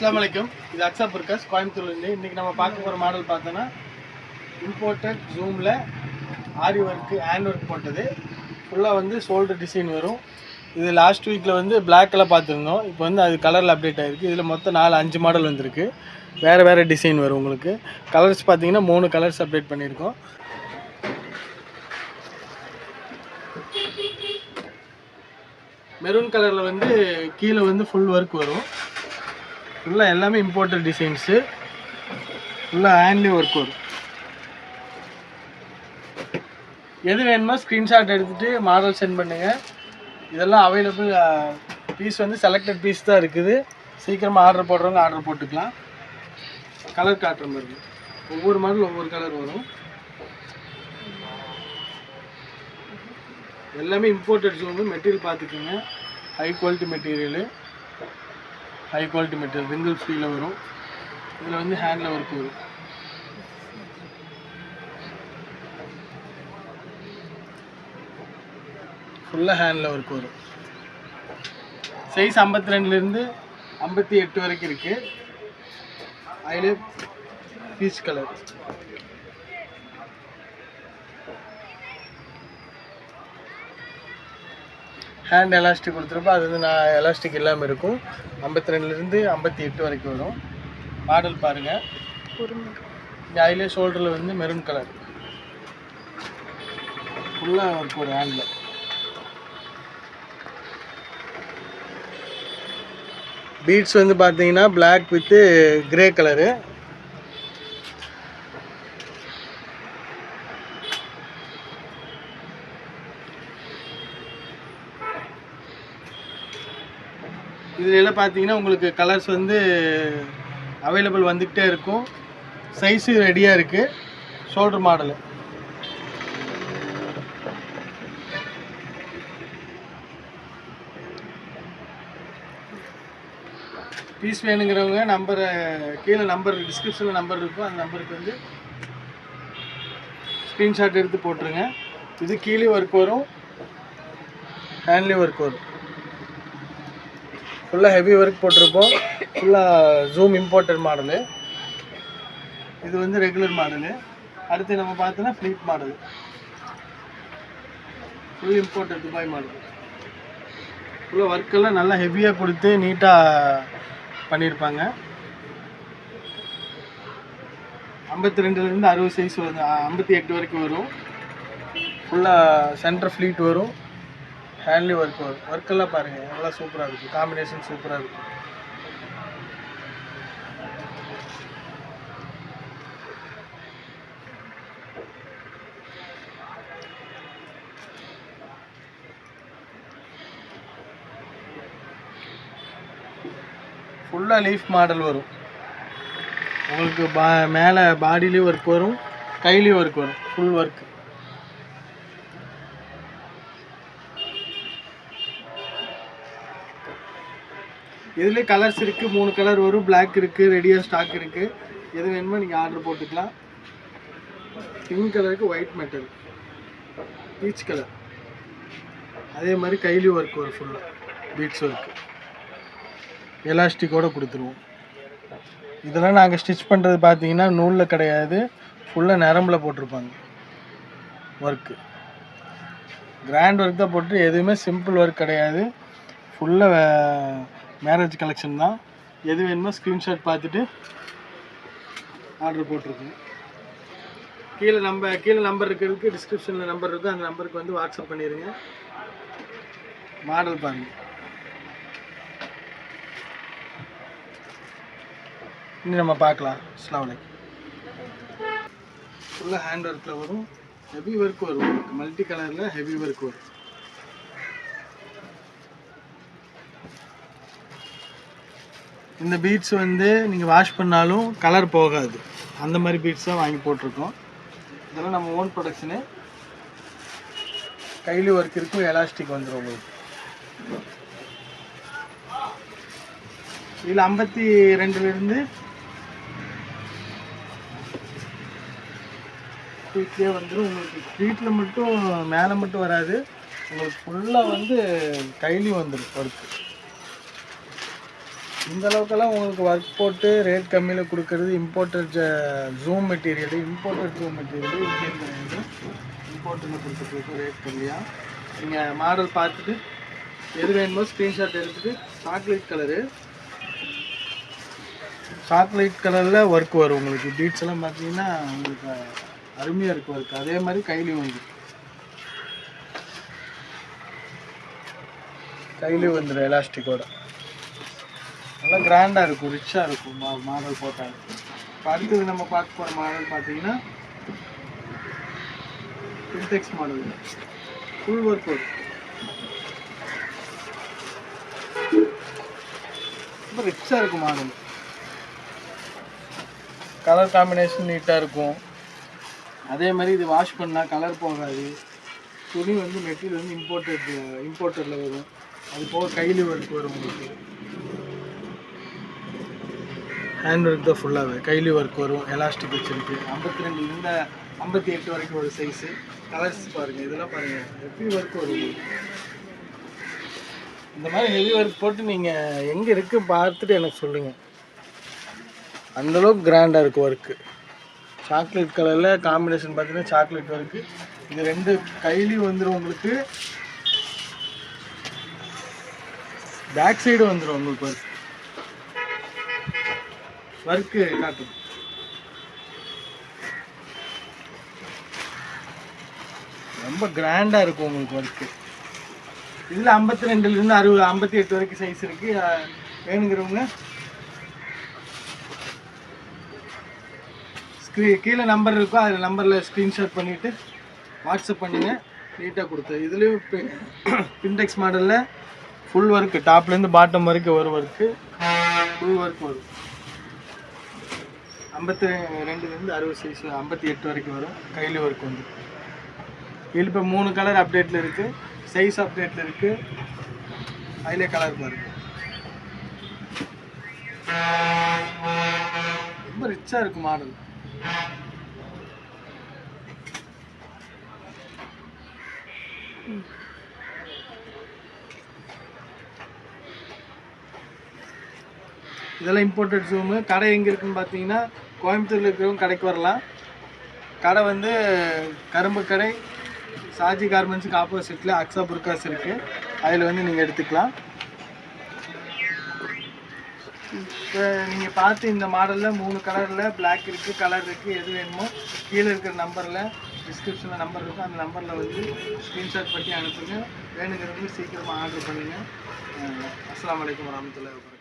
अस्सलामुअलैकुम இது அக்ஸா புர்காஸ் கோயம்புத்தூர்லேருந்து. இன்றைக்கி நம்ம பார்க்க போகிற மாடல் பார்த்தோன்னா இம்போர்ட்டட் ஜூமில் ஆரி ஒர்க்கு ஹேண்ட் ஒர்க் போட்டது. ஃபுல்லாக வந்து ஷோல்டர் டிசைன் வரும். இது லாஸ்ட் வீக்கில் வந்து பிளாக் கலர் பார்த்துருந்தோம். இப்போ வந்து அது கலரில் அப்டேட் ஆகிருக்கு. இதில் மொத்தம் 4-5 மாடல் வந்திருக்கு. வேறு டிசைன் வரும் உங்களுக்கு. கலர்ஸ் பார்த்தீங்கன்னா 3 கலர்ஸ் அப்டேட் பண்ணியிருக்கோம். மெரூன் கலரில் வந்து கீழே வந்து ஃபுல் ஒர்க் வரும். ஃபுல்லாக எல்லாமே இம்போர்ட்டட் டிசைன்ஸு. ஃபுல்லாக ஹேண்ட்லேயும் ஒர்க் வரும். எது வேணுமோ ஸ்க்ரீன்ஷாட் எடுத்துகிட்டு மாடல் சென்ட் பண்ணுங்கள். இதெல்லாம் அவைலபிள் பீஸ் வந்து செலக்டட் பீஸ் தான் இருக்குது. சீக்கிரமாக ஆர்டர் போடுறவங்க ஆர்டர் போட்டுக்கலாம். கலர் காட்டுற மாதிரி ஒவ்வொரு மாடல் ஒவ்வொரு கலர் வரும். எல்லாமே இம்போர்ட்டட் ஜூமு. மெட்டீரியல் பார்த்துக்கோங்க. ஹை குவாலிட்டி மெட்டீரியல் ரிங்கிள் ஃப்ரீயில் வரும். இதில் வந்து ஹேண்டில் ஒர்க் வரும். ஃபுல்லாக ஹேண்டில் ஒர்க் வரும். சைஸ் 52லேருந்து 58 வரைக்கும் இருக்குது. அதில் பீச் கலர். ஹேண்ட் எலாஸ்டிக் கொடுத்துருப்போம். அது வந்து நான் எலாஸ்டிக் இல்லாமல் இருக்கும். 52லேருந்து 58 வரைக்கும் வரும். மாடல் பாருங்கள். இங்கே அதிலே ஷோல்டரில் வந்து மெரூன் கலர் ஃபுல்லாக ஒர்க் வரும். ஹேண்டில் பீட்ஸ் வந்து பார்த்தீங்கன்னா பிளாக் வித்து கிரே கலரு. இதில் எல்லாம் பார்த்தீங்கன்னா உங்களுக்கு கலர்ஸ் வந்து அவைலபிள் வந்துக்கிட்டே இருக்கும். சைஸு ரெடியாக இருக்குது. Shoulder model. பீஸ் வேணுங்கிறவங்க நம்பரை கீழே நம்பர் டிஸ்கிரிப்ஷனில் நம்பர் இருக்கும். அந்த நம்பருக்கு வந்து ஸ்க்ரீன்ஷாட் எடுத்து போட்டுருங்க. இது கீழே ஒர்க் வரும், ஹேண்ட்லேயும் ஒர்க் வரும். ஃபுல்லாக ஹெவி ஒர்க் போட்டிருப்போம். ஃபுல்லாக ஜூம் இம்போர்ட்டட் மாடலு. இது வந்து ரெகுலர் மாடலு. அடுத்து நம்ம பார்த்தோன்னா fleet model. Full imported Dubai model. ஃபுல்லாக ஒர்க்கெல்லாம் நல்லா ஹெவியாக கொடுத்து நீட்டாக பண்ணியிருப்பாங்க. 52லேருந்து 60 சைஸ் வந்து 58 வரைக்கும் வரும். ஃபுல்லாக சென்டர் ஃப்ளீட் வரும். ஹேண்ட்லி ஒர்க் வரும். ஒர்க்கெல்லாம் பாருங்கள் நல்லா சூப்பராக இருக்கும். காம்பினேஷன் சூப்பராக இருக்கும். ஃபுல்லாக லீஃப் மாடல் வரும் உங்களுக்கு. மேலே பாடிலேயும் ஒர்க் வரும், கையிலையும் ஒர்க் வரும். Full work. இதுலேயே கலர்ஸ் இருக்குது. 3 கலர் வரும். பிளாக் இருக்குது, ரெடியாக ஸ்டாக் இருக்குது. எது வேணுமோ நீங்கள் ஆர்டர் போட்டுக்கலாம். பிங்க் கலருக்கு ஒயிட் மெட்டல், பீச் கலர். அதே மாதிரி கையிலையும் ஒர்க் வரும். ஃபுல்லாக பீட்ஸ் ஒர்க்கு. எலாஸ்டிக்கோடு கொடுத்துருவோம். இதெல்லாம் நாங்கள் ஸ்டிச் பண்ணுறது பார்த்தீங்கன்னா நூலில் கிடையாது, ஃபுல்லாக நரம்பில் போட்டிருப்பாங்க. ஒர்க்கு கிராண்ட் ஒர்க் தான் போட்டு, எதுவுமே சிம்பிள் ஒர்க் கிடையாது. ஃபுல்லாக மேரேஜ் கலெக்ஷன் தான். எது வேணுமோ ஸ்க்ரீன்ஷாட் பார்த்துட்டு ஆர்டர் போட்டிருக்கோம். கீழே நம்பர் இருக்கிறதுக்கு டிஸ்கிரிப்ஷனில் நம்பர் இருக்குது. அந்த நம்பருக்கு வந்து வாட்ஸ்அப் பண்ணிடுங்க. மாடல் பாருங்கள். இன்னும் நம்ம பார்க்கலாம். அஸ்ஸலாமு அலைக்கும். ஃபுல்லாக ஹேண்ட் ஒர்க்கில் வரும். ஹெவி ஒர்க் வரும். மல்டி கலரில் ஹெவி ஒர்க் வரும். இந்த பீட்ஸ் வந்து நீங்கள் வாஷ் பண்ணாலும் கலர் போகாது. அந்த மாதிரி பீட்ஸ் தான் வாங்கி போட்டிருக்கோம். இதெல்லாம் நம்ம ஓன் ப்ரொடக்ஷனு. கையில ஒர்க் இருக்கும். எலாஸ்டிக் வந்துடும் உங்களுக்கு. இதில் 52லேருந்து ஸ்பீட்லேயே வந்துடும் உங்களுக்கு. ஸ்பீட்டில் மட்டும் மேலே மட்டும் வராது உங்களுக்கு. ஃபுல்லாக வந்து கையிலையும் வந்துடும் ஒர்க்கு. இந்த அளவுக்கெல்லாம் உங்களுக்கு ஒர்க் போட்டு ரேட் கம்மியில் கொடுக்கறது imported zoom material. Imported zoom material இம்போர்ட்டில் கொடுத்துருக்கு ரேட் கம்மியாக. நீங்கள் மாடல் பார்த்துட்டு எது வேணுமோ ஸ்க்ரீன்ஷாட் எடுத்துகிட்டு சாக்லேட் கலரில் ஒர்க் வரும் உங்களுக்கு. பீட்ஸ் எல்லாம் பார்த்தீங்கன்னா உங்களுக்கு அருமையாக இருக்கும் ஒர்க். அதே மாதிரி கையிலையும் வந்துடும் எலாஸ்டிக்கோட. நல்லா கிராண்டாக இருக்கும், ரிச்சாக இருக்கும் மாடல் போட்டால். இப்போ அடுத்தது நம்ம பார்க்க போகிற மாடல் பார்த்தீங்கன்னா பின்டெக்ஸ் மாடல். ஃபுல் ஒர்க் வரும், ரொம்ப ரிச்சாக இருக்கும் மாடல். கலர் காம்பினேஷன் நீட்டாக இருக்கும். அதே மாதிரி இது வாஷ் பண்ணால் கலர் போகாது. துணி வந்து மெட்டீரியல் வந்து இம்போர்ட்டரில் வரும். அது போக கைலி ஒர்க் வரும் உங்களுக்கு. ஹேண்ட் ஒர்க் தான் ஃபுல்லாகவே கைலி ஒர்க் வரும். எலாஸ்டிக் வச்சுருக்கு. 52 இந்த 58 வரைக்கும் ஒரு சைஸு. கலர்ஸ் பாருங்கள், இதெல்லாம் பாருங்கள் ஹெவி ஒர்க் வரும். இந்த மாதிரி ஹெவி ஒர்க் போட்டு நீங்கள் எங்கே இருக்குது பார்த்துட்டு எனக்கு சொல்லுங்கள். அந்தளவுக்கு கிராண்டாக இருக்கும் ஒர்க்கு. சாக்லேட் கலரில் காம்பினேஷன் பார்த்தீங்கன்னா சாக்லேட் ஒர்க்கு. இது 2 கையிலையும் வந்துடும் உங்களுக்கு. பேக் சைடு வந்துடும் உங்களுக்கு ஒர்க்கு காட்டும். ரொம்ப கிராண்டாக இருக்கும் உங்களுக்கு ஒர்க்கு. இதில் 52லேருந்து 58 வரைக்கும் சைஸ் இருக்குது. வேணுங்கிறவங்க கீழே நம்பர் இருக்கும், அதில் நம்பரில் ஸ்க்ரீன்ஷாட் பண்ணிவிட்டு வாட்ஸ்அப் பண்ணுங்கள். நீட்டாக கொடுத்தேன். இதுலேயும் பின்டெக்ஸ் மாடலில் ஃபுல் ஒர்க்கு டாப்லேருந்து பாட்டம் வரைக்கும் ஒரு ஒர்க்கு ஃபுல் ஒர்க் வரும். 52லேருந்து 60 சைஸ் 58 வரைக்கும் வரும். கையில் ஒர்க் வந்து இதில் இப்போ 3 கலர் அப்டேட்டில் இருக்குது, சைஸ் அப்டேட்டில் இருக்குது. அதிலே கலர் பாருங்க, ரொம்ப ரிச்சாக இருக்கும் மாடல். இதெல்லாம் இம்போர்ட்டட் ஜூமு. கடை எங்கே இருக்குதுன்னு பார்த்தீங்கன்னா கோயம்புத்தூரில் இருக்கிறவங்க கடைக்கு வரலாம். கடை வந்து கரும்பு கடை சாஜி கார்மெண்ட்ஸுக்கு ஆப்போசிட்டில் அக்ஸா புர்காஸ் இருக்குது. அதில் வந்து நீங்கள் எடுத்துக்கலாம். இப்போ நீங்கள் பார்த்து இந்த மாடலில் 3 கலரில் பிளாக் இருக்குது, கலர் இருக்குது. எது வேணுமோ கீழே இருக்கிற நம்பரில் டிஸ்கிரிப்ஷனில் நம்பர் இருக்கும். அந்த நம்பரில் வந்து ஸ்க்ரீன்ஷாட் பண்ணி அனுப்புங்க. வேணுங்கிறவங்க சீக்கிரமாக ஆர்டர் பண்ணுங்கள். அஸ்ஸலாமு அலைக்கும் வரஹ்மத்துல்லாஹி வபரகாத்துஹு.